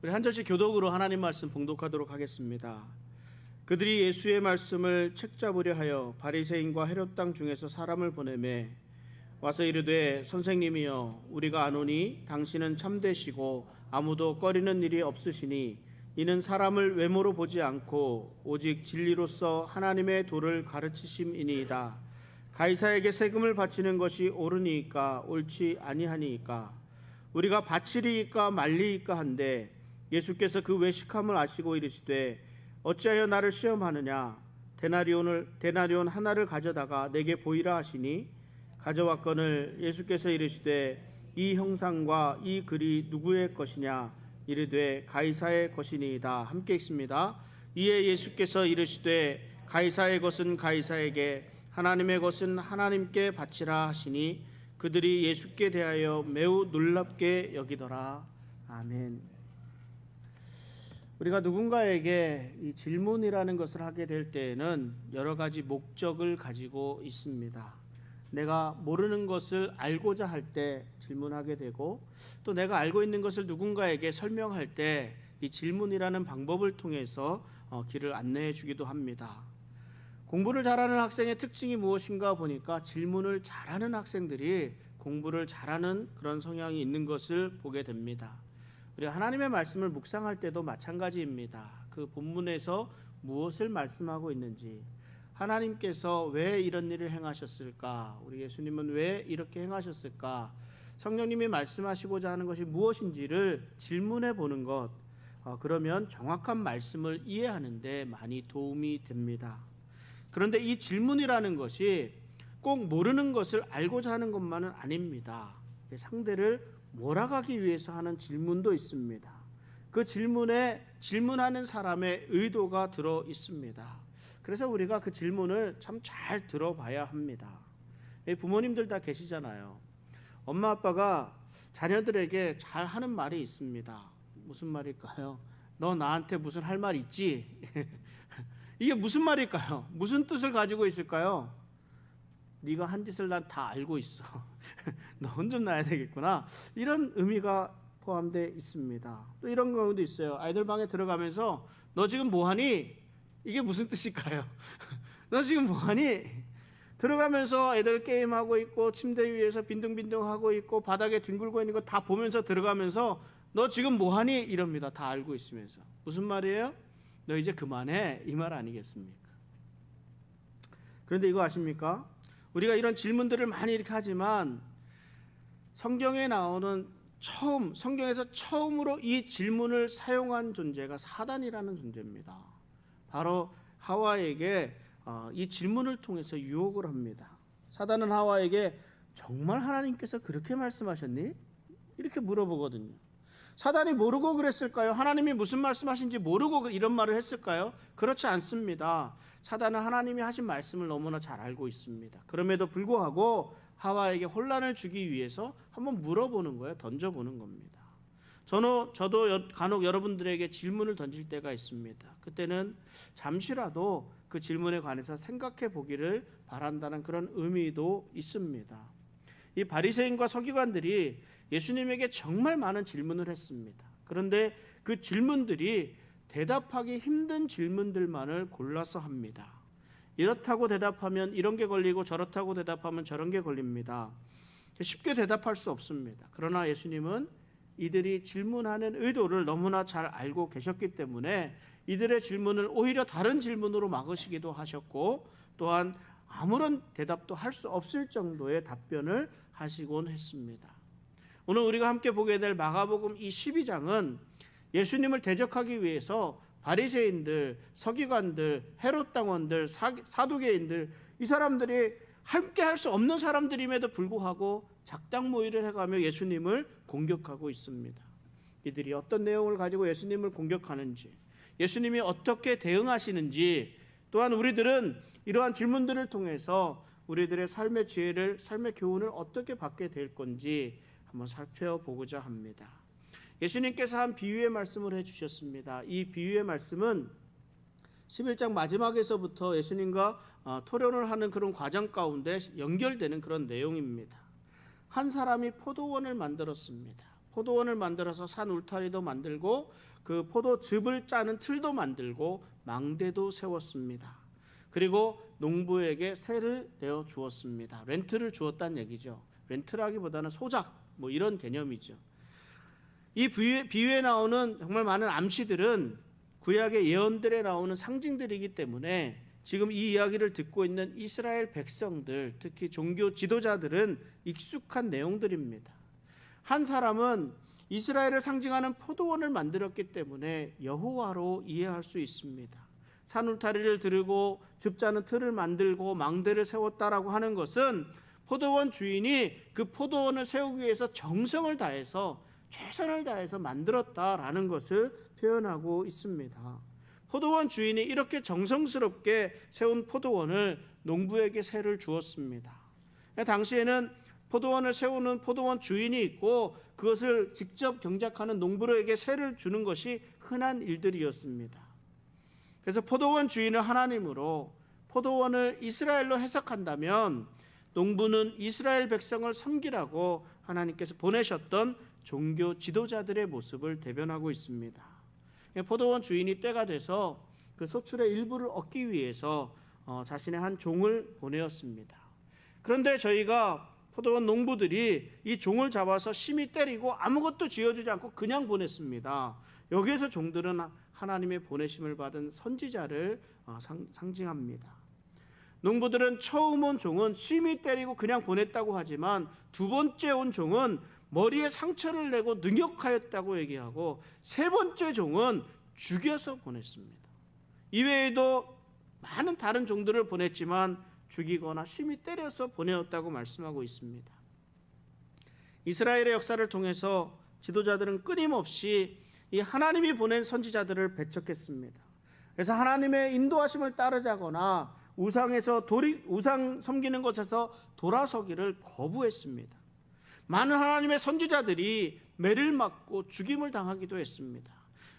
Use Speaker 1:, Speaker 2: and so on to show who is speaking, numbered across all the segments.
Speaker 1: 우리 한 절씩 교독으로 하나님 말씀 봉독하도록 하겠습니다. 그들이 예수의 말씀을 책잡으려 하여 바리새인과 헤롯 땅 중에서 사람을 보내매 와서 이르되 선생님이여 우리가 아노니 당신은 참되시고 아무도 꺼리는 일이 없으시니 이는 사람을 외모로 보지 않고 오직 진리로서 하나님의 도를 가르치심이니이다. 가이사에게 세금을 바치는 것이 옳으니까 옳지 아니하니까 우리가 바치리이까 말리이까 한데 예수께서 그 외식함을 아시고 이르시되 어찌하여 나를 시험하느냐 데나리온 하나를 가져다가 내게 보이라 하시니 가져왔거늘 예수께서 이르시되 이 형상과 이 글이 누구의 것이냐 이르되 가이사의 것이니이다. 함께 읽습니다. 이에 예수께서 이르시되 가이사의 것은 가이사에게 하나님의 것은 하나님께 바치라 하시니 그들이 예수께 대하여 매우 놀랍게 여기더라. 아멘. 우리가 누군가에게 이 질문이라는 것을 하게 될 때에는 여러 가지 목적을 가지고 있습니다. 내가 모르는 것을 알고자 할 때 질문하게 되고 또 내가 알고 있는 것을 누군가에게 설명할 때 이 질문이라는 방법을 통해서 길을 안내해 주기도 합니다. 공부를 잘하는 학생의 특징이 무엇인가 보니까 질문을 잘하는 학생들이 공부를 잘하는 그런 성향이 있는 것을 보게 됩니다. 우리가 하나님의 말씀을 묵상할 때도 마찬가지입니다. 그 본문에서 무엇을 말씀하고 있는지, 하나님께서 왜 이런 일을 행하셨을까, 우리 예수님은 왜 이렇게 행하셨을까, 성령님이 말씀하시고자 하는 것이 무엇인지를 질문해 보는 것, 그러면 정확한 말씀을 이해하는 데 많이 도움이 됩니다. 그런데 이 질문이라는 것이 꼭 모르는 것을 알고자 하는 것만은 아닙니다. 상대를 몰아가기 위해서 하는 질문도 있습니다. 그 질문에 질문하는 사람의 의도가 들어 있습니다. 그래서 우리가 그 질문을 참 잘 들어봐야 합니다. 부모님들 다 계시잖아요. 엄마 아빠가 자녀들에게 잘 하는 말이 있습니다. 무슨 말일까요? 너 나한테 무슨 할 말 있지? 이게 무슨 말일까요? 무슨 뜻을 가지고 있을까요? 네가 한 짓을 난 다 알고 있어. 너 혼 좀 나야 되겠구나. 이런 의미가 포함되어 있습니다. 또 이런 경우도 있어요. 아이들 방에 들어가면서 너 지금 뭐하니? 이게 무슨 뜻일까요? 너 지금 뭐하니? 들어가면서 애들 게임하고 있고 침대 위에서 빈둥빈둥하고 있고 바닥에 뒹굴고 있는 거 다 보면서 들어가면서 너 지금 뭐하니? 이럽니다. 다 알고 있으면서. 무슨 말이에요? 너 이제 그만해. 이 말 아니겠습니까? 그런데 이거 아십니까? 우리가 이런 질문들을 많이 이렇게 하지만 성경에 나오는 성경에서 처음으로 이 질문을 사용한 존재가 사단이라는 존재입니다. 바로 하와에게 이 질문을 통해서 유혹을 합니다. 사단은 하와에게 정말 하나님께서 그렇게 말씀하셨니? 이렇게 물어보거든요. 사단이 모르고 그랬을까요? 하나님이 무슨 말씀하신지 모르고 이런 말을 했을까요? 그렇지 않습니다. 사단은 하나님이 하신 말씀을 너무나 잘 알고 있습니다. 그럼에도 불구하고 하와에게 혼란을 주기 위해서 한번 물어보는 거예요. 던져보는 겁니다. 저도 간혹 여러분들에게 질문을 던질 때가 있습니다. 그때는 잠시라도 그 질문에 관해서 생각해 보기를 바란다는 그런 의미도 있습니다. 이 바리새인과 서기관들이 예수님에게 정말 많은 질문을 했습니다. 그런데 그 질문들이 대답하기 힘든 질문들만을 골라서 합니다. 이렇다고 대답하면 이런 게 걸리고 저렇다고 대답하면 저런 게 걸립니다. 쉽게 대답할 수 없습니다. 그러나 예수님은 이들이 질문하는 의도를 너무나 잘 알고 계셨기 때문에 이들의 질문을 오히려 다른 질문으로 막으시기도 하셨고 또한 아무런 대답도 할 수 없을 정도의 답변을 하시곤 했습니다. 오늘 우리가 함께 보게 될 마가복음 이 12장은 예수님을 대적하기 위해서 바리새인들, 서기관들, 헤롯 당원들, 사두개인들 이 사람들이 함께 할 수 없는 사람들임에도 불구하고 작당 모의를 해가며 예수님을 공격하고 있습니다. 이들이 어떤 내용을 가지고 예수님을 공격하는지, 예수님이 어떻게 대응하시는지, 또한 우리들은 이러한 질문들을 통해서 우리들의 삶의 지혜를, 삶의 교훈을 어떻게 받게 될 건지 한번 살펴보고자 합니다. 예수님께서 한 비유의 말씀을 해주셨습니다. 이 비유의 말씀은 11장 마지막에서부터 예수님과 토론을 하는 그런 과정 가운데 연결되는 그런 내용입니다. 한 사람이 포도원을 만들었습니다. 포도원을 만들어서 산 울타리도 만들고 그 포도즙을 짜는 틀도 만들고 망대도 세웠습니다. 그리고 농부에게 세를 내어 주었습니다. 렌트를 주었다는 얘기죠. 렌트라기보다는 소작 뭐 이런 개념이죠. 이 비유에 나오는 정말 많은 암시들은 구약의 예언들에 나오는 상징들이기 때문에 지금 이 이야기를 듣고 있는 이스라엘 백성들, 특히 종교 지도자들은 익숙한 내용들입니다. 한 사람은 이스라엘을 상징하는 포도원을 만들었기 때문에 여호와로 이해할 수 있습니다. 산울타리를 들고 즙짜는 틀을 만들고 망대를 세웠다라고 하는 것은 포도원 주인이 그 포도원을 세우기 위해서 정성을 다해서 최선을 다해서 만들었다라는 것을 표현하고 있습니다. 포도원 주인이 이렇게 정성스럽게 세운 포도원을 농부에게 세를 주었습니다. 당시에는 포도원을 세우는 포도원 주인이 있고 그것을 직접 경작하는 농부에게 세를 주는 것이 흔한 일들이었습니다. 그래서 포도원 주인을 하나님으로, 포도원을 이스라엘로 해석한다면 농부는 이스라엘 백성을 섬기라고 하나님께서 보내셨던 종교 지도자들의 모습을 대변하고 있습니다. 포도원 주인이 때가 돼서 그 소출의 일부를 얻기 위해서 자신의 한 종을 보내었습니다. 그런데 저희가 포도원 농부들이 이 종을 잡아서 심히 때리고 아무것도 쥐어주지 않고 그냥 보냈습니다. 여기에서 종들은 하나님의 보내심을 받은 선지자를 상징합니다. 농부들은 처음 온 종은 심히 때리고 그냥 보냈다고 하지만 두 번째 온 종은 머리에 상처를 내고 능욕하였다고 얘기하고 세 번째 종은 죽여서 보냈습니다. 이외에도 많은 다른 종들을 보냈지만 죽이거나 심히 때려서 보내었다고 말씀하고 있습니다. 이스라엘의 역사를 통해서 지도자들은 끊임없이 이 하나님이 보낸 선지자들을 배척했습니다. 그래서 하나님의 인도하심을 따르자거나 우상 섬기는 것에서 돌아서기를 거부했습니다. 많은 하나님의 선지자들이 매를 맞고 죽임을 당하기도 했습니다.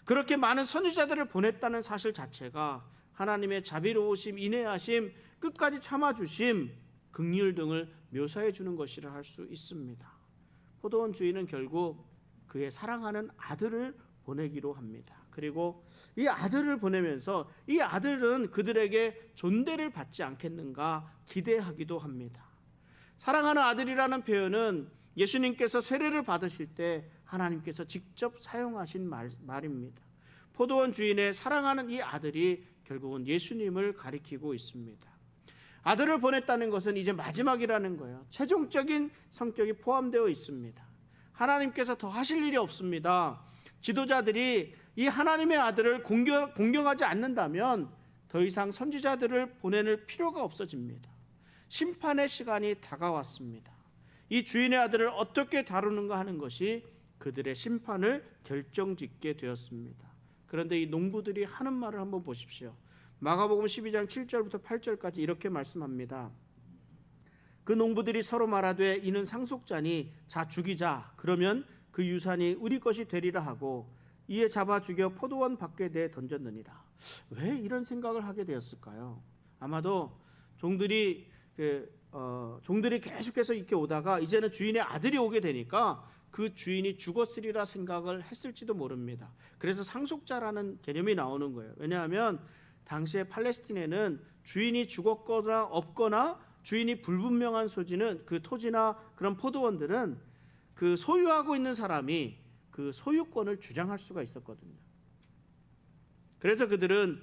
Speaker 1: 그렇게 많은 선지자들을 보냈다는 사실 자체가 하나님의 자비로우심, 인내하심, 끝까지 참아주심, 긍휼 등을 묘사해 주는 것이라 할 수 있습니다. 포도원 주인은 결국 그의 사랑하는 아들을 보내기로 합니다. 그리고 이 아들을 보내면서 이 아들은 그들에게 존대를 받지 않겠는가 기대하기도 합니다. 사랑하는 아들이라는 표현은 예수님께서 세례를 받으실 때 하나님께서 직접 사용하신 말입니다. 포도원 주인의 사랑하는 이 아들이 결국은 예수님을 가리키고 있습니다. 아들을 보냈다는 것은 이제 마지막이라는 거예요. 최종적인 성격이 포함되어 있습니다. 하나님께서 더 하실 일이 없습니다. 지도자들이 이 하나님의 아들을 공경하지 않는다면 더 이상 선지자들을 보내는 필요가 없어집니다. 심판의 시간이 다가왔습니다. 이 주인의 아들을 어떻게 다루는가 하는 것이 그들의 심판을 결정짓게 되었습니다. 그런데 이 농부들이 하는 말을 한번 보십시오. 마가복음 12장 7절부터 8절까지 이렇게 말씀합니다. 그 농부들이 서로 말하되 이는 상속자니 자 죽이자. 그러면 그 유산이 우리 것이 되리라 하고 이에 잡아 죽여 포도원 밖에 내 던졌느니라. 왜 이런 생각을 하게 되었을까요? 아마도 종들이 계속해서 이렇게 오다가 이제는 주인의 아들이 오게 되니까 그 주인이 죽었으리라 생각을 했을지도 모릅니다. 그래서 상속자라는 개념이 나오는 거예요. 왜냐하면 당시에 팔레스틴에는 주인이 죽었거나 없거나 주인이 불분명한 소지는 그 토지나 그런 포도원들은 그 소유하고 있는 사람이 그 소유권을 주장할 수가 있었거든요. 그래서 그들은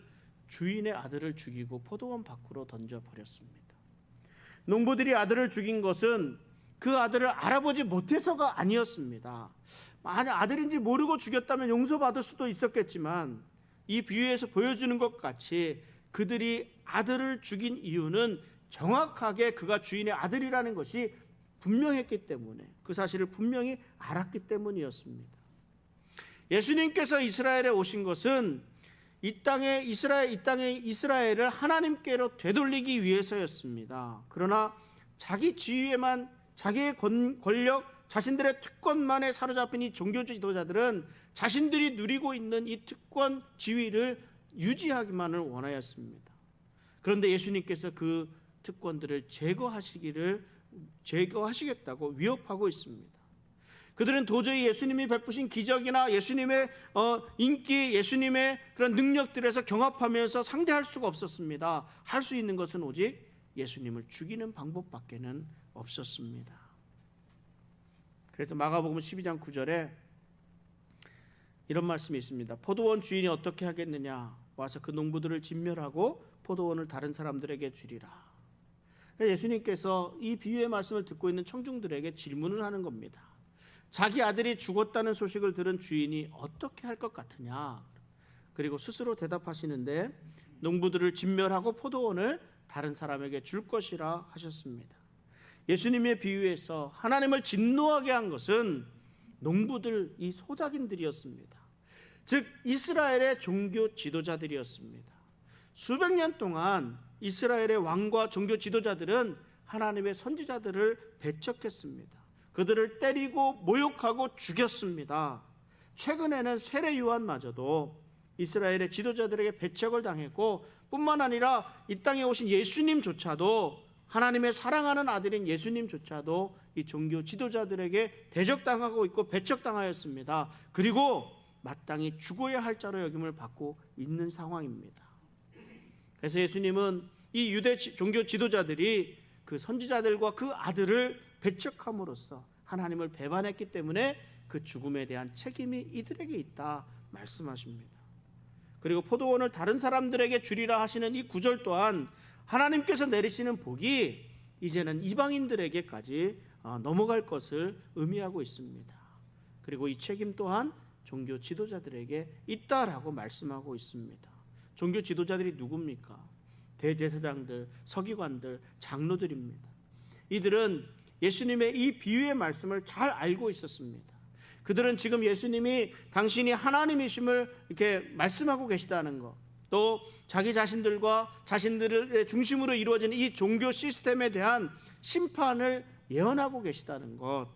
Speaker 1: 주인의 아들을 죽이고 포도원 밖으로 던져버렸습니다. 농부들이 아들을 죽인 것은 그 아들을 알아보지 못해서가 아니었습니다. 만약 아들인지 모르고 죽였다면 용서받을 수도 있었겠지만 이 비유에서 보여주는 것 같이 그들이 아들을 죽인 이유는 정확하게 그가 주인의 아들이라는 것이 분명했기 때문에, 그 사실을 분명히 알았기 때문이었습니다. 예수님께서 이스라엘에 오신 것은 이 땅에 이스라엘을 하나님께로 되돌리기 위해서였습니다. 그러나 자기 지위에만, 자기의 권력, 자신들의 특권만에 사로잡힌 이 종교 지도자들은 자신들이 누리고 있는 이 특권 지위를 유지하기만을 원하였습니다. 그런데 예수님께서 그 특권들을 제거하시겠다고 위협하고 있습니다. 그들은 도저히 예수님이 베푸신 기적이나 예수님의 인기, 예수님의 그런 능력들에서 경합하면서 상대할 수가 없었습니다. 할 수 있는 것은 오직 예수님을 죽이는 방법밖에는 없었습니다. 그래서 마가복음 12장 9절에 이런 말씀이 있습니다. 포도원 주인이 어떻게 하겠느냐? 와서 그 농부들을 진멸하고 포도원을 다른 사람들에게 주리라. 예수님께서 이 비유의 말씀을 듣고 있는 청중들에게 질문을 하는 겁니다. 자기 아들이 죽었다는 소식을 들은 주인이 어떻게 할 것 같으냐? 그리고 스스로 대답하시는데 농부들을 진멸하고 포도원을 다른 사람에게 줄 것이라 하셨습니다. 예수님의 비유에서 하나님을 진노하게 한 것은 농부들, 이 소작인들이었습니다. 즉 이스라엘의 종교 지도자들이었습니다. 수백 년 동안 이스라엘의 왕과 종교 지도자들은 하나님의 선지자들을 배척했습니다. 그들을 때리고 모욕하고 죽였습니다. 최근에는 세례 요한마저도 이스라엘의 지도자들에게 배척을 당했고 뿐만 아니라 이 땅에 오신 예수님조차도, 하나님의 사랑하는 아들인 예수님조차도 이 종교 지도자들에게 대적당하고 있고 배척당하였습니다. 그리고 마땅히 죽어야 할 자로 여김을 받고 있는 상황입니다. 그래서 예수님은 이 유대 종교 지도자들이 그 선지자들과 그 아들을 배척함으로써 하나님을 배반했기 때문에 그 죽음에 대한 책임이 이들에게 있다 말씀하십니다. 그리고 포도원을 다른 사람들에게 주리라 하시는 이 구절 또한 하나님께서 내리시는 복이 이제는 이방인들에게까지 넘어갈 것을 의미하고 있습니다. 그리고 이 책임 또한 종교 지도자들에게 있다라고 말씀하고 있습니다. 종교 지도자들이 누굽니까? 대제사장들, 서기관들, 장로들입니다. 이들은 예수님의 이 비유의 말씀을 잘 알고 있었습니다. 그들은 지금 예수님이 당신이 하나님이심을 이렇게 말씀하고 계시다는 것, 또 자기 자신들과 자신들의 중심으로 이루어진 이 종교 시스템에 대한 심판을 예언하고 계시다는 것,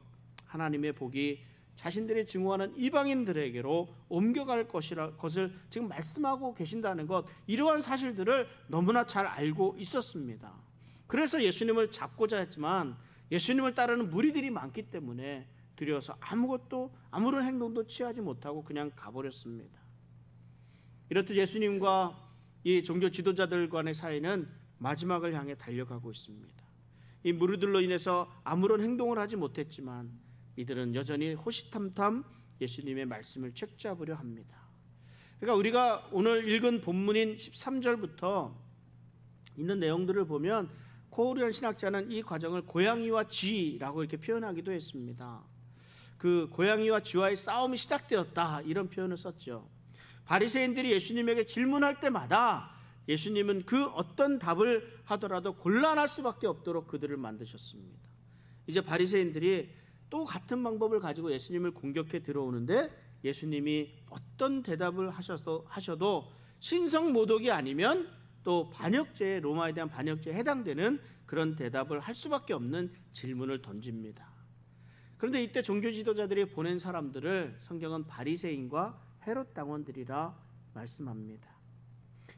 Speaker 1: 하나님의 복이 자신들이 증오하는 이방인들에게로 옮겨갈 것을 지금 말씀하고 계신다는 것, 이러한 사실들을 너무나 잘 알고 있었습니다. 그래서 예수님을 잡고자 했지만 예수님을 따르는 무리들이 많기 때문에 두려워서 아무런 행동도 취하지 못하고 그냥 가버렸습니다. 이렇듯 예수님과 이 종교 지도자들 간의 사이는 마지막을 향해 달려가고 있습니다. 이 무리들로 인해서 아무런 행동을 하지 못했지만 이들은 여전히 호시탐탐 예수님의 말씀을 책잡으려 합니다. 그러니까 우리가 오늘 읽은 본문인 13절부터 있는 내용들을 보면 코리안 신학자는 이 과정을 고양이와 쥐라고 이렇게 표현하기도 했습니다. 그 고양이와 쥐와의 싸움이 시작되었다, 이런 표현을 썼죠. 바리새인들이 예수님에게 질문할 때마다 예수님은 그 어떤 답을 하더라도 곤란할 수밖에 없도록 그들을 만드셨습니다. 이제 바리새인들이 또 같은 방법을 가지고 예수님을 공격해 들어오는데 예수님이 어떤 대답을 하셔도 신성모독이 아니면 또 반역죄, 로마에 대한 반역죄에 해당되는 그런 대답을 할 수밖에 없는 질문을 던집니다. 그런데 이때 종교 지도자들이 보낸 사람들을 성경은 바리새인과 헤롯 당원들이라 말씀합니다.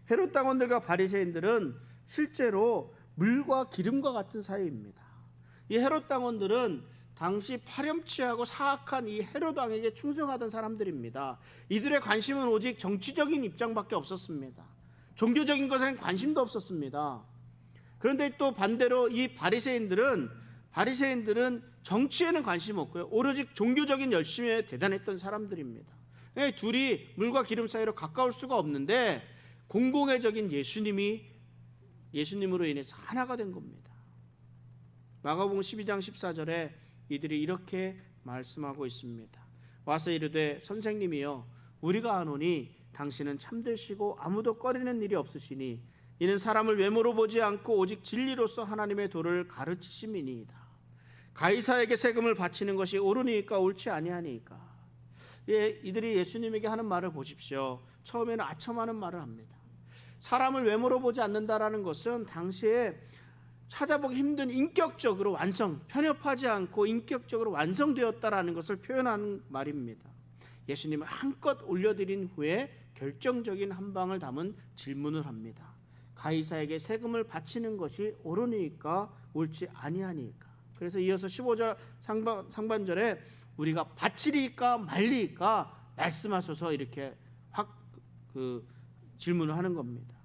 Speaker 1: 헤롯 당원들과 바리새인들은 실제로 물과 기름과 같은 사이입니다. 이 헤롯 당원들은 당시 파렴치하고 사악한 이 헤롯 왕에게 충성하던 사람들입니다. 이들의 관심은 오직 정치적인 입장밖에 없었습니다. 종교적인 것에는 관심도 없었습니다. 그런데 또 반대로 이 바리새인들은 정치에는 관심 없고요, 오로지 종교적인 열심에 대단했던 사람들입니다. 둘이 물과 기름 사이로 가까울 수가 없는데 공공의적인 예수님으로 인해서 하나가 된 겁니다. 마가복음 12장 14절에 이들이 이렇게 말씀하고 있습니다. 와서 이르되 선생님이여 우리가 아노니 당신은 참되시고 아무도 꺼리는 일이 없으시니 이는 사람을 외모로 보지 않고 오직 진리로서 하나님의 도를 가르치심이니이다. 가이사에게 세금을 바치는 것이 옳으니까 옳지 아니하니까. 이들이 예수님에게 하는 말을 보십시오. 처음에는 아첨하는 말을 합니다. 사람을 외모로 보지 않는다라는 것은 당시에 찾아보기 힘든 인격적으로 편협하지 않고 인격적으로 완성되었다라는 것을 표현하는 말입니다. 예수님을 한껏 올려드린 후에 결정적인 한 방을 담은 질문을 합니다. 가이사에게 세금을 바치는 것이 옳으니까 옳지 아니하니까. 그래서 이어서 15절 상반절에 우리가 바치리까 말리까 말씀하소서 이렇게 확 질문을 하는 겁니다.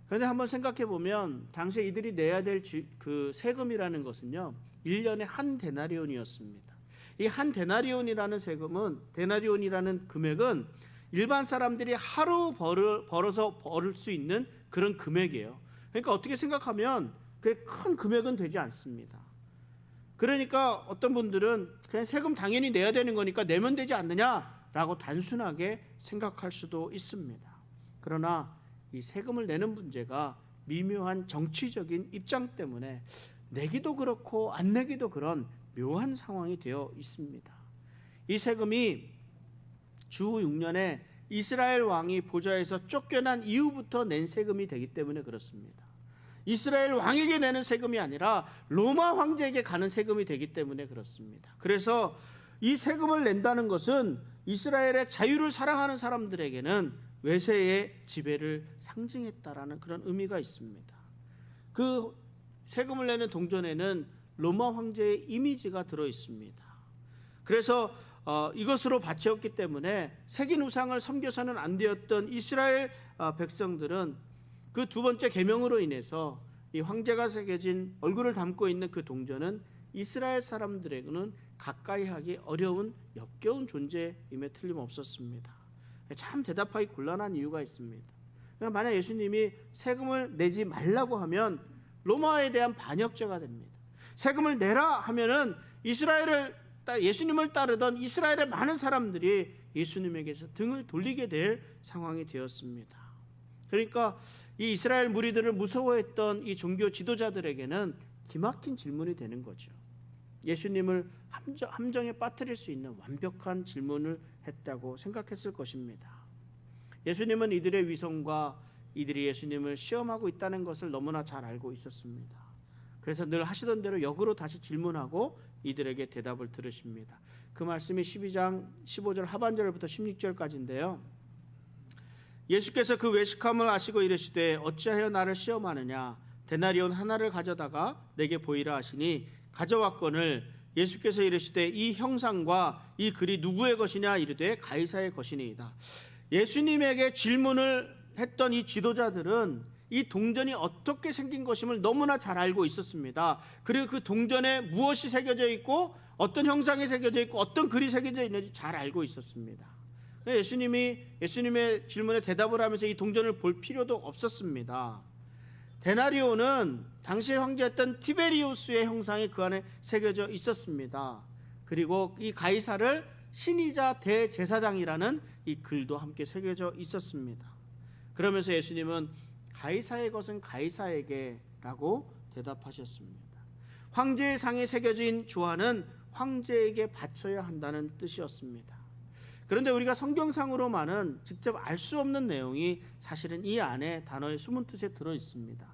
Speaker 1: 그런데 한번 생각해 보면 당시에 이들이 내야 될 그 세금이라는 것은요 1년에 한 데나리온이었습니다. 이 한 데나리온이라는 세금은, 데나리온이라는 금액은 일반 사람들이 하루 벌어서 벌을 수 있는 그런 금액이에요. 그러니까 어떻게 생각하면 그게 큰 금액은 되지 않습니다. 그러니까 어떤 분들은 그냥 세금 당연히 내야 되는 거니까 내면 되지 않느냐라고 단순하게 생각할 수도 있습니다. 그러나 이 세금을 내는 문제가 미묘한 정치적인 입장 때문에 내기도 그렇고 안 내기도 그런 묘한 상황이 되어 있습니다. 이 세금이 주 6년에 이스라엘 왕이 보좌에서 쫓겨난 이후부터 낸 세금이 되기 때문에 그렇습니다. 이스라엘 왕에게 내는 세금이 아니라 로마 황제에게 가는 세금이 되기 때문에 그렇습니다. 그래서 이 세금을 낸다는 것은 이스라엘의 자유를 사랑하는 사람들에게는 외세의 지배를 상징했다라는 그런 의미가 있습니다. 그 세금을 내는 동전에는 로마 황제의 이미지가 들어 있습니다. 그래서 이것으로 바치었기 때문에 새긴 우상을 섬겨서는 안 되었던 이스라엘 백성들은 그 두 번째 계명으로 인해서 이 황제가 새겨진 얼굴을 담고 있는 그 동전은 이스라엘 사람들에게는 가까이 하기 어려운 역겨운 존재임에 틀림없었습니다. 참 대답하기 곤란한 이유가 있습니다. 그러니까 만약 예수님이 세금을 내지 말라고 하면 로마에 대한 반역죄가 됩니다. 세금을 내라 하면은 예수님을 따르던 이스라엘의 많은 사람들이 예수님에게서 등을 돌리게 될 상황이 되었습니다. 그러니까 이 이스라엘 무리들을 무서워했던 이 종교 지도자들에게는 기막힌 질문이 되는 거죠. 예수님을 함정에 빠뜨릴 수 있는 완벽한 질문을 했다고 생각했을 것입니다. 예수님은 이들의 위선과 이들이 예수님을 시험하고 있다는 것을 너무나 잘 알고 있었습니다. 그래서 늘 하시던 대로 역으로 다시 질문하고 이들에게 대답을 들으십니다. 그 말씀이 12장 15절 하반절부터 16절까지인데요. 예수께서 그 외식함을 아시고 이르시되 어찌하여 나를 시험하느냐, 데나리온 하나를 가져다가 내게 보이라 하시니 가져왔거늘 예수께서 이르시되 이 형상과 이 글이 누구의 것이냐 이르되 가이사의 것이니이다. 예수님에게 질문을 했던 이 지도자들은 이 동전이 어떻게 생긴 것임을 너무나 잘 알고 있었습니다. 그리고 그 동전에 무엇이 새겨져 있고 어떤 형상이 새겨져 있고 어떤 글이 새겨져 있는지 잘 알고 있었습니다. 예수님이 예수님의 질문에 대답을 하면서 이 동전을 볼 필요도 없었습니다. 데나리온은 당시의 황제였던 티베리우스의 형상이 그 안에 새겨져 있었습니다. 그리고 이 가이사를 신이자 대제사장이라는 이 글도 함께 새겨져 있었습니다. 그러면서 예수님은 가이사의 것은 가이사에게 라고 대답하셨습니다. 황제의 상에 새겨진 주화는 황제에게 바쳐야 한다는 뜻이었습니다. 그런데 우리가 성경상으로만은 직접 알 수 없는 내용이 사실은 이 안에 단어의 숨은 뜻에 들어 있습니다.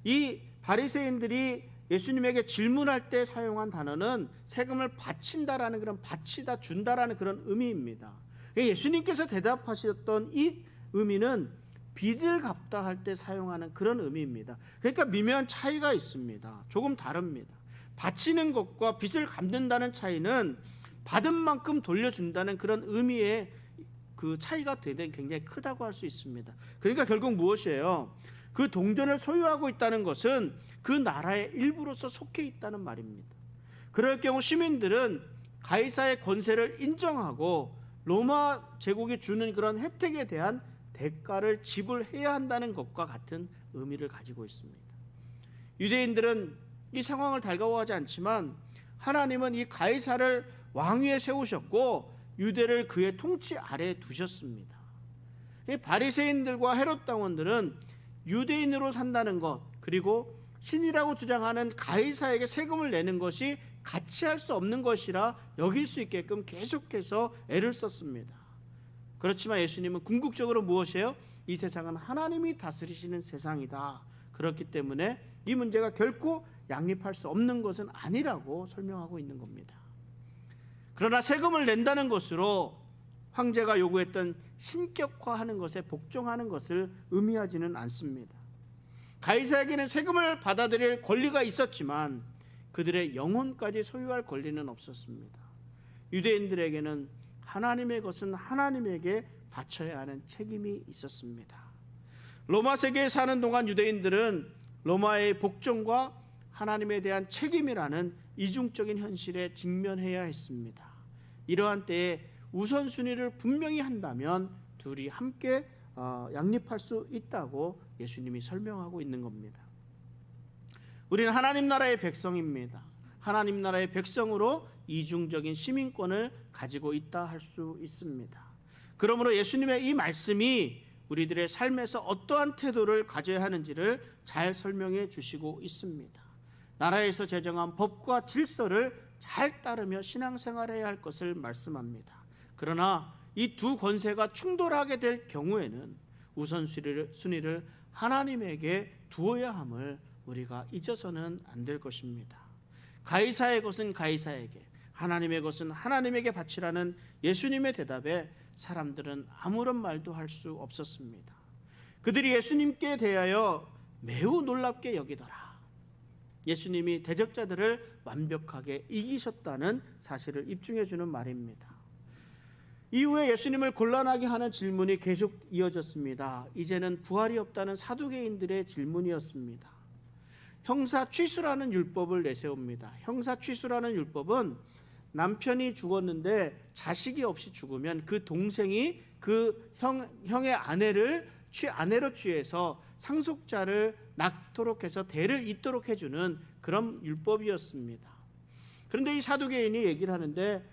Speaker 1: 이 바리새인들이 예수님에게 질문할 때 사용한 단어는 세금을 바친다라는 그런 바치다 준다라는 그런 의미입니다. 예수님께서 대답하셨던 이 의미는 빚을 갚다 할 때 사용하는 그런 의미입니다. 그러니까 미묘한 차이가 있습니다. 조금 다릅니다. 바치는 것과 빚을 갚는다는 차이는 받은 만큼 돌려준다는 그런 의미의 그 차이가 굉장히 크다고 할 수 있습니다. 그러니까 결국 무엇이에요? 그 동전을 소유하고 있다는 것은 그 나라의 일부로서 속해 있다는 말입니다. 그럴 경우 시민들은 가이사의 권세를 인정하고 로마 제국이 주는 그런 혜택에 대한 대가를 지불해야 한다는 것과 같은 의미를 가지고 있습니다. 유대인들은 이 상황을 달가워하지 않지만 하나님은 이 가이사를 왕위에 세우셨고 유대를 그의 통치 아래에 두셨습니다. 이 바리새인들과 헤롯 당원들은 유대인으로 산다는 것, 그리고 신이라고 주장하는 가이사에게 세금을 내는 것이 같이 할 수 없는 것이라 여길 수 있게끔 계속해서 애를 썼습니다. 그렇지만 예수님은 궁극적으로 무엇이에요? 이 세상은 하나님이 다스리시는 세상이다. 그렇기 때문에 이 문제가 결코 양립할 수 없는 것은 아니라고 설명하고 있는 겁니다. 그러나 세금을 낸다는 것으로 황제가 요구했던 신격화하는 것에 복종하는 것을 의미하지는 않습니다. 가이사에게는 세금을 받아들일 권리가 있었지만 그들의 영혼까지 소유할 권리는 없었습니다. 유대인들에게는 하나님의 것은 하나님에게 바쳐야 하는 책임이 있었습니다. 로마 세계에 사는 동안 유대인들은 로마의 복종과 하나님에 대한 책임이라는 이중적인 현실에 직면해야 했습니다. 이러한 때에 우선순위를 분명히 한다면 둘이 함께 양립할 수 있다고 예수님이 설명하고 있는 겁니다. 우리는 하나님 나라의 백성입니다. 하나님 나라의 백성으로 이중적인 시민권을 가지고 있다 할 수 있습니다. 그러므로 예수님의 이 말씀이 우리들의 삶에서 어떠한 태도를 가져야 하는지를 잘 설명해 주시고 있습니다. 나라에서 제정한 법과 질서를 잘 따르며 신앙생활해야 할 것을 말씀합니다. 그러나 이 두 권세가 충돌하게 될 경우에는 우선순위를 하나님에게 두어야 함을 우리가 잊어서는 안 될 것입니다. 가이사의 것은 가이사에게, 하나님의 것은 하나님에게 바치라는 예수님의 대답에 사람들은 아무런 말도 할 수 없었습니다. 그들이 예수님께 대하여 매우 놀랍게 여기더라. 예수님이 대적자들을 완벽하게 이기셨다는 사실을 입증해 주는 말입니다. 이후에 예수님을 곤란하게 하는 질문이 계속 이어졌습니다. 이제는 부활이 없다는 사두개인들의 질문이었습니다. 형사취수라는 율법을 내세웁니다. 형사취수라는 율법은 남편이 죽었는데 자식이 없이 죽으면 그 동생이 그 형의 아내로 취해서 상속자를 낳도록 해서 대를 잇도록 해주는 그런 율법이었습니다. 그런데 이 사두개인이 얘기를 하는데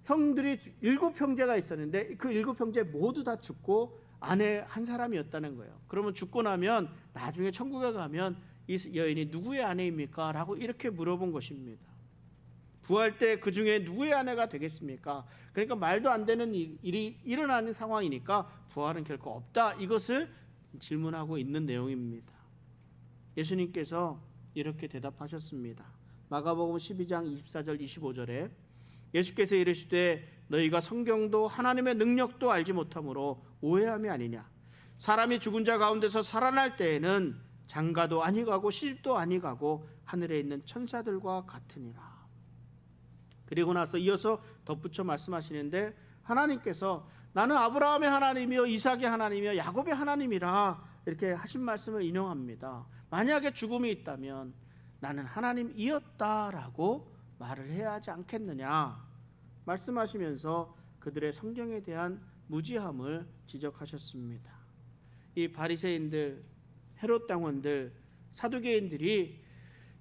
Speaker 1: 형들이 7형제가 있었는데 그 7형제 모두 다 죽고 아내 한 사람이었다는 거예요. 그러면 죽고 나면 나중에 천국에 가면 이 여인이 누구의 아내입니까? 라고 이렇게 물어본 것입니다. 부활 때 그 중에 누구의 아내가 되겠습니까? 그러니까 말도 안 되는 일이 일어나는 상황이니까 부활은 결코 없다. 이것을 질문하고 있는 내용입니다. 예수님께서 이렇게 대답하셨습니다. 마가복음 12장 24절 25절에 예수께서 이르시되 너희가 성경도 하나님의 능력도 알지 못함으로 오해함이 아니냐. 사람이 죽은 자 가운데서 살아날 때에는 장가도 아니 가고 시집도 아니 가고 하늘에 있는 천사들과 같으니라. 그리고 나서 이어서 덧붙여 말씀하시는데 하나님께서 나는 아브라함의 하나님이요 이삭의 하나님이요 야곱의 하나님이라 이렇게 하신 말씀을 인용합니다. 만약에 죽음이 있다면 나는 하나님이었다라고 말을 해야 하지 않겠느냐 말씀하시면서 그들의 성경에 대한 무지함을 지적하셨습니다. 이 바리새인들, 헤롯 당원들, 사두개인들이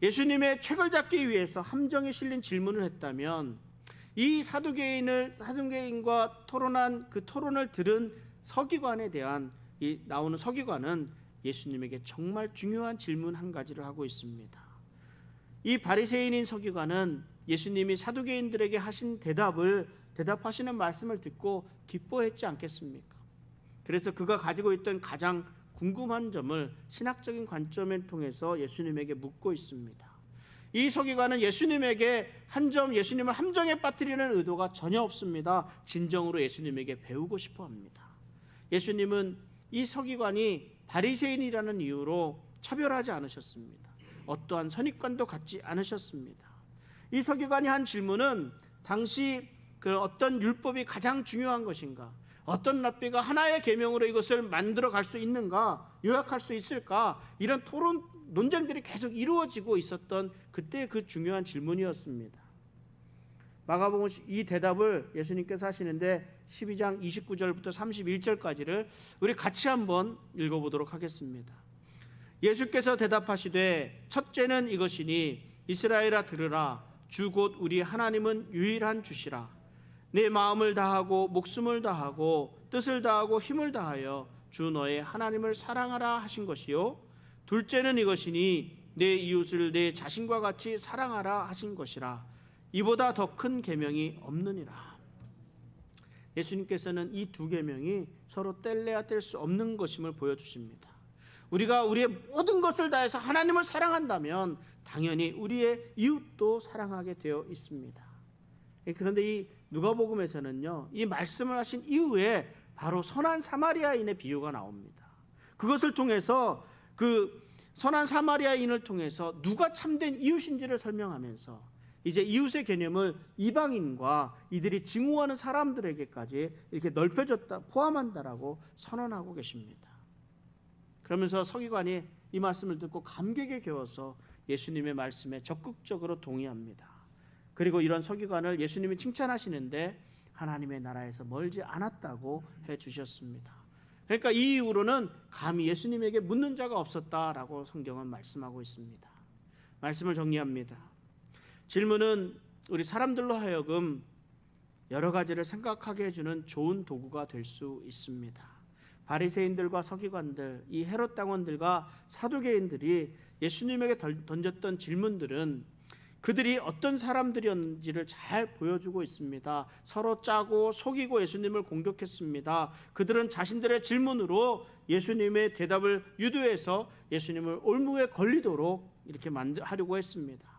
Speaker 1: 예수님의 책을 잡기 위해서 함정에 실린 질문을 했다면 이 사두개인과 토론한 그 토론을 들은 서기관에 대한 나오는 서기관은 예수님에게 정말 중요한 질문 한 가지를 하고 있습니다. 이 바리새인인 서기관은 예수님이 사두개인들에게 하신 대답하시는 말씀을 듣고 기뻐했지 않겠습니까? 그래서 그가 가지고 있던 가장 궁금한 점을 신학적인 관점을 통해서 예수님에게 묻고 있습니다. 이 서기관은 예수님에게 예수님을 함정에 빠뜨리는 의도가 전혀 없습니다. 진정으로 예수님에게 배우고 싶어 합니다. 예수님은 이 서기관이 바리새인이라는 이유로 차별하지 않으셨습니다. 어떠한 선입관도 갖지 않으셨습니다. 이 서기관이 한 질문은 당시 그 어떤 율법이 가장 중요한 것인가, 어떤 랍비가 하나의 계명으로 이것을 만들어 갈 수 있는가, 요약할 수 있을까, 이런 논쟁들이 계속 이루어지고 있었던 그때 그 중요한 질문이었습니다. 마가복음 이 대답을 예수님께서 하시는데 12장 29절부터 31절까지를 우리 같이 한번 읽어보도록 하겠습니다. 예수께서 대답하시되 첫째는 이것이니 이스라엘아 들으라. 주 곧 우리 하나님은 유일한 주시라. 내 마음을 다하고 목숨을 다하고 뜻을 다하고 힘을 다하여 주 너의 하나님을 사랑하라 하신 것이요. 둘째는 이것이니 내 이웃을 내 자신과 같이 사랑하라 하신 것이라. 이보다 더 큰 계명이 없느니라. 예수님께서는 이 두 계명이 서로 뗄래야 뗄 수 없는 것임을 보여주십니다. 우리가 우리의 모든 것을 다해서 하나님을 사랑한다면 당연히 우리의 이웃도 사랑하게 되어 있습니다. 그런데 이 누가복음에서는요, 이 말씀을 하신 이후에 바로 선한 사마리아인의 비유가 나옵니다. 그것을 통해서 그 선한 사마리아인을 통해서 누가 참된 이웃인지를 설명하면서 이제 이웃의 개념을 이방인과 이들이 증오하는 사람들에게까지 이렇게 넓혀졌다, 포함한다라고 선언하고 계십니다. 그러면서 서기관이 이 말씀을 듣고 감격에 겨워서 예수님의 말씀에 적극적으로 동의합니다. 그리고 이런 서기관을 예수님이 칭찬하시는데 하나님의 나라에서 멀지 않았다고 해주셨습니다. 그러니까 이 이후로는 감히 예수님에게 묻는 자가 없었다라고 성경은 말씀하고 있습니다. 말씀을 정리합니다. 질문은 우리 사람들로 하여금 여러 가지를 생각하게 해주는 좋은 도구가 될 수 있습니다. 바리새인들과 서기관들, 이 헤롯 당원들과 사두개인들이 예수님에게 던졌던 질문들은 그들이 어떤 사람들이었는지를 잘 보여주고 있습니다. 서로 짜고 속이고 예수님을 공격했습니다. 그들은 자신들의 질문으로 예수님의 대답을 유도해서 예수님을 올무에 걸리도록 이렇게 하려고 했습니다.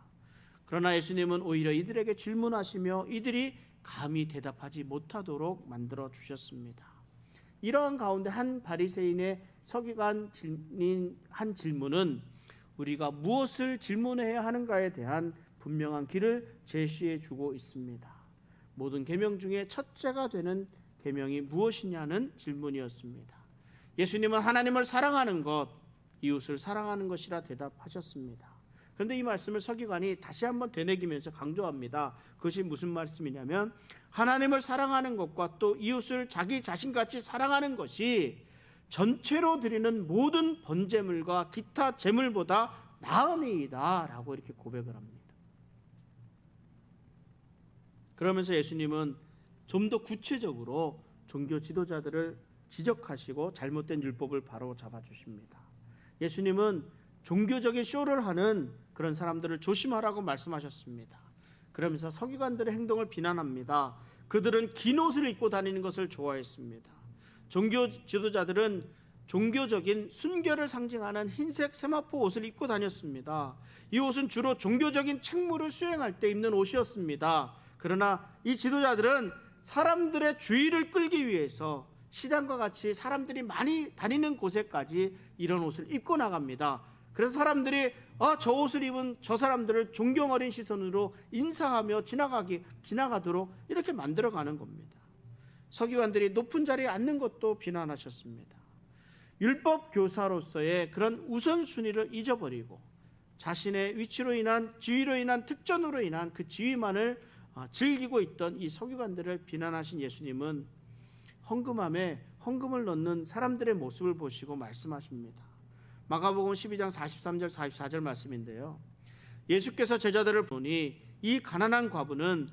Speaker 1: 그러나 예수님은 오히려 이들에게 질문하시며 이들이 감히 대답하지 못하도록 만들어 주셨습니다. 이러한 가운데 한 바리새인의 서기관 한 질문은 우리가 무엇을 질문해야 하는가에 대한 분명한 길을 제시해 주고 있습니다. 모든 계명 중에 첫째가 되는 계명이 무엇이냐는 질문이었습니다. 예수님은 하나님을 사랑하는 것, 이웃을 사랑하는 것이라 대답하셨습니다. 그런데 이 말씀을 서기관이 다시 한번 되새기면서 강조합니다. 그것이 무슨 말씀이냐면 하나님을 사랑하는 것과 또 이웃을 자기 자신같이 사랑하는 것이 전체로 드리는 모든 번제물과 기타 제물보다 나으니이다 라고 이렇게 고백을 합니다. 그러면서 예수님은 좀 더 구체적으로 종교 지도자들을 지적하시고 잘못된 율법을 바로 잡아주십니다. 예수님은 종교적인 쇼를 하는 그런 사람들을 조심하라고 말씀하셨습니다. 그러면서 서기관들의 행동을 비난합니다. 그들은 긴 옷을 입고 다니는 것을 좋아했습니다. 종교 지도자들은 종교적인 순결을 상징하는 흰색 세마포 옷을 입고 다녔습니다. 이 옷은 주로 종교적인 책무를 수행할 때 입는 옷이었습니다. 그러나 이 지도자들은 사람들의 주의를 끌기 위해서 시장과 같이 사람들이 많이 다니는 곳에까지 이런 옷을 입고 나갑니다. 그래서 사람들이 저 옷을 입은 저 사람들을 존경 어린 시선으로 인사하며 지나가도록 이렇게 만들어가는 겁니다. 서기관들이 높은 자리에 앉는 것도 비난하셨습니다. 율법 교사로서의 그런 우선순위를 잊어버리고 자신의 위치로 인한 지위로 인한 특전으로 인한 그 지위만을 즐기고 있던 이 서기관들을 비난하신 예수님은 헌금함에 헌금을 넣는 사람들의 모습을 보시고 말씀하십니다. 마가복음 12장 43절 44절 말씀인데요. 예수께서 제자들을 보니 이 가난한 과부는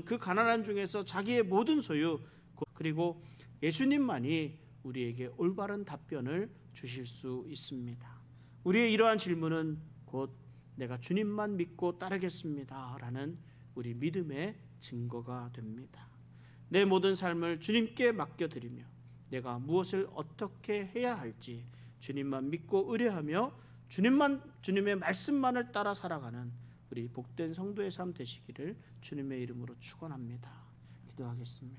Speaker 1: 그 가난한 중에서 자기의 모든 소유 그리고 예수님만이 우리에게 올바른 답변을 주실 수 있습니다. 우리의 이러한 질문은 곧 내가 주님만 믿고 따르겠습니다 라는 우리 믿음의 증거가 됩니다. 내 모든 삶을 주님께 맡겨드리며 내가 무엇을 어떻게 해야 할지 주님만 믿고 의뢰하며 주님의 말씀만을 따라 살아가는 우리 복된 성도의 삶 되시기를 주님의 이름으로 축원합니다. 기도하겠습니다.